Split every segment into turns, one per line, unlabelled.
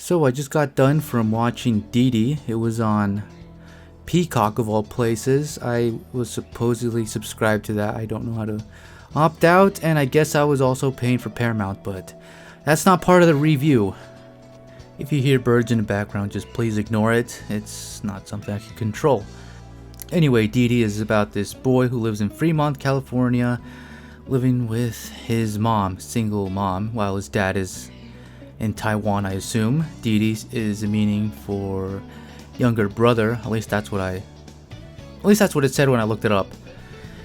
So I just got done from watching DIDI. It was on Peacock of all places. I was supposedly subscribed to that. I don't know how to opt out, and I guess I was also paying for Paramount, but that's not part of the review. If you hear birds in the background, just please ignore it. It's not something I can control. Anyway, DIDI is about this boy who lives in Fremont, California, living with his mom, single mom, while his dad is in Taiwan, I assume. DIDI is a meaning for younger brother. At least that's what it said when I looked it up.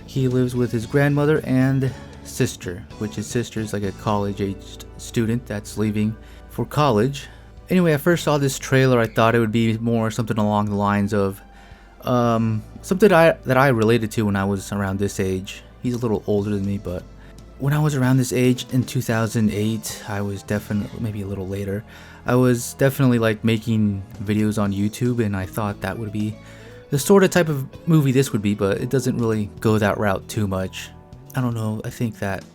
He lives with his grandmother and sister, which his sister is like a college-aged student that's leaving for college. Anyway, I first saw this trailer. I thought it would be more something along the lines of something that I related to when I was around this age. He's a little older than me, but when I was around this age in 2008, I was definitely, maybe a little later, I was definitely like making videos on YouTube, and I thought that would be the sort of type of movie this would be, but it doesn't really go that route too much. I don't know, I think that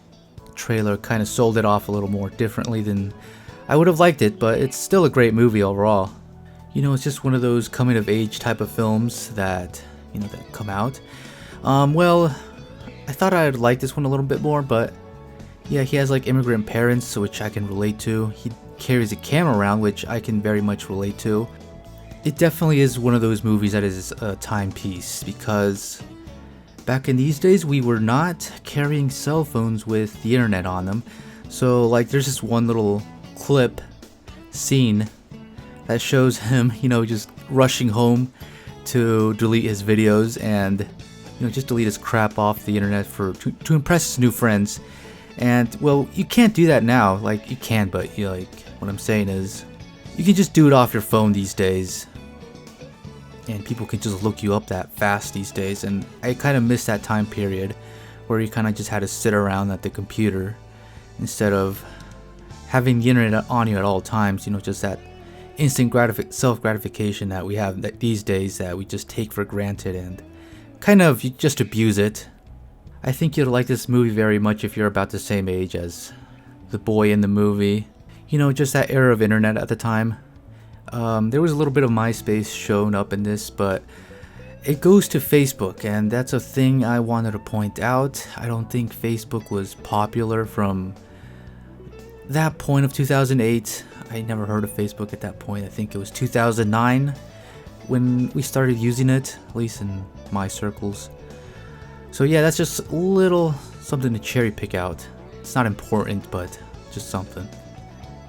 trailer kind of sold it off a little more differently than I would have liked it, but it's still a great movie overall. You know, it's just one of those coming of age type of films that, you know, that come out. Well, I thought I'd like this one a little bit more, but yeah, he has like immigrant parents, which I can relate to. He carries a camera around, which I can very much relate to. It definitely is one of those movies that is a timepiece, because back in these days we were not carrying cell phones with the internet on them. So like there's this one little clip scene that shows him, you know, just rushing home to delete his videos and, you know, just delete his crap off the internet to impress his new friends. And well, you can't do that now. Like you can, but you know, like what I'm saying is, you can just do it off your phone these days, and people can just look you up that fast these days. And I kind of miss that time period where you kind of just had to sit around at the computer instead of having the internet on you at all times. You know, just that instant self-gratification that we have these days that we just take for granted and kind of you just abuse it. I think you'll like this movie very much if you're about the same age as the boy in the movie. You know, just that era of internet at the time. There was a little bit of MySpace shown up in this, but it goes to Facebook, and that's a thing I wanted to point out. I don't think Facebook was popular from that point of 2008. I never heard of Facebook at that point. I think it was 2009 when we started using it, at least in my circles. So yeah, that's just a little something to cherry pick out. It's not important, but just something.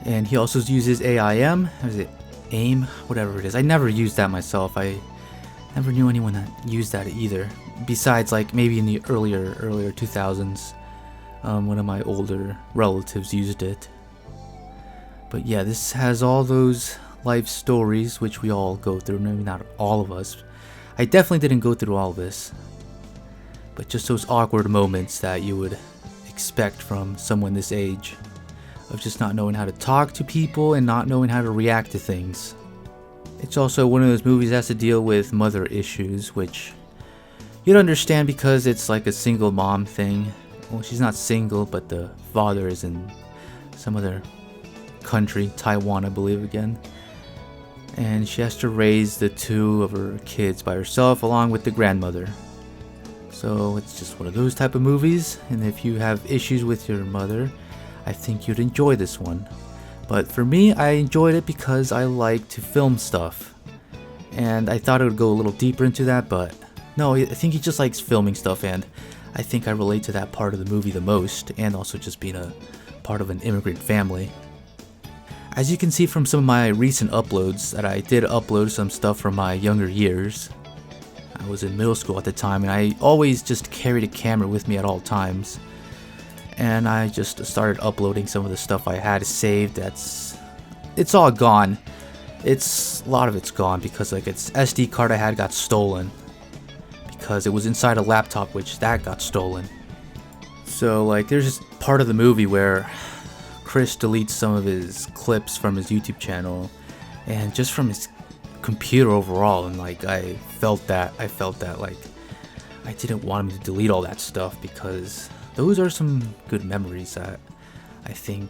And he also uses AIM, or is it AIM? Whatever it is. I never used that myself. I never knew anyone that used that either. Besides, like maybe in the earlier 2000s, one of my older relatives used it. But yeah, this has all those life stories which we all go through. Maybe not all of us. I definitely didn't go through all this. But just those awkward moments that you would expect from someone this age, of just not knowing how to talk to people and not knowing how to react to things. It's also one of those movies that has to deal with mother issues, which you'd understand because it's like a single mom thing. Well, she's not single, but the father is in some other country, Taiwan I believe again. And she has to raise the two of her kids by herself along with the grandmother. So it's just one of those type of movies, and if you have issues with your mother, I think you'd enjoy this one. But for me, I enjoyed it because I like to film stuff, and I thought it would go a little deeper into that, but no, I think he just likes filming stuff, and I think I relate to that part of the movie the most, and also just being a part of an immigrant family. As you can see from some of my recent uploads, that I did upload some stuff from my younger years. I was in middle school at the time, and I always just carried a camera with me at all times. And I just started uploading some of the stuff I had saved. It's all gone. A lot of it's gone because like its SD card I had got stolen because it was inside a laptop, which that got stolen. So like there's just part of the movie where Chris deletes some of his clips from his YouTube channel and just from his computer overall, and like I felt that like I didn't want him to delete all that stuff, because those are some good memories that I think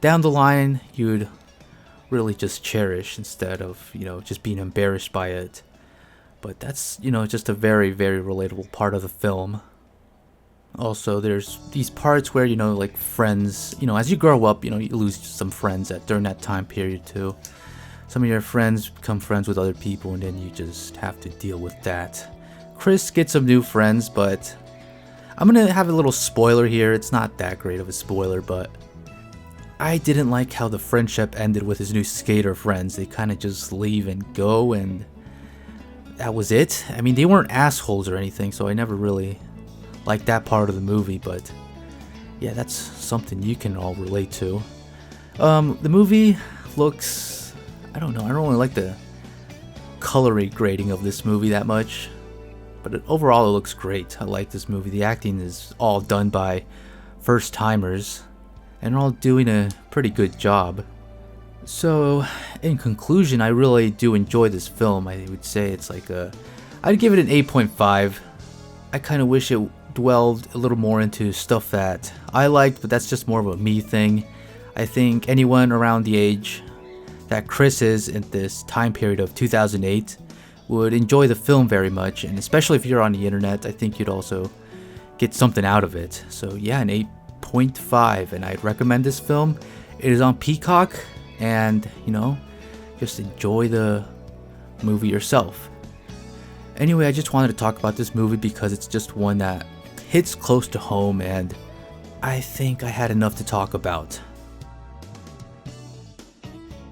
down the line you'd really just cherish instead of, just being embarrassed by it. But that's, just a very, very relatable part of the film. Also, there's these parts where, like friends, as you grow up, you lose some friends during that time period too. Some of your friends become friends with other people, and then you just have to deal with that. Chris gets some new friends, but I'm gonna have a little spoiler here. It's not that great of a spoiler, but I didn't like how the friendship ended with his new skater friends. They kind of just leave and go, and that was it. I mean, they weren't assholes or anything, so I never really liked that part of the movie, but yeah, that's something you can all relate to. The movie looks, I don't know, I don't really like the color grading of this movie that much, but overall it looks great. I like this movie. The acting is all done by first timers, and they're all doing a pretty good job. So, in conclusion, I really do enjoy this film. I would say it's like I'd give it an 8.5. I kind of wish it dwelled a little more into stuff that I liked, but that's just more of a me thing. I think anyone around the age that Chris is in this time period of 2008 would enjoy the film very much, and especially if you're on the internet, I think you'd also get something out of it. So yeah, an 8.5, and I'd recommend this film. It is on Peacock, and just enjoy the movie yourself. Anyway, I just wanted to talk about this movie because it's just one that hits close to home, and I think I had enough to talk about.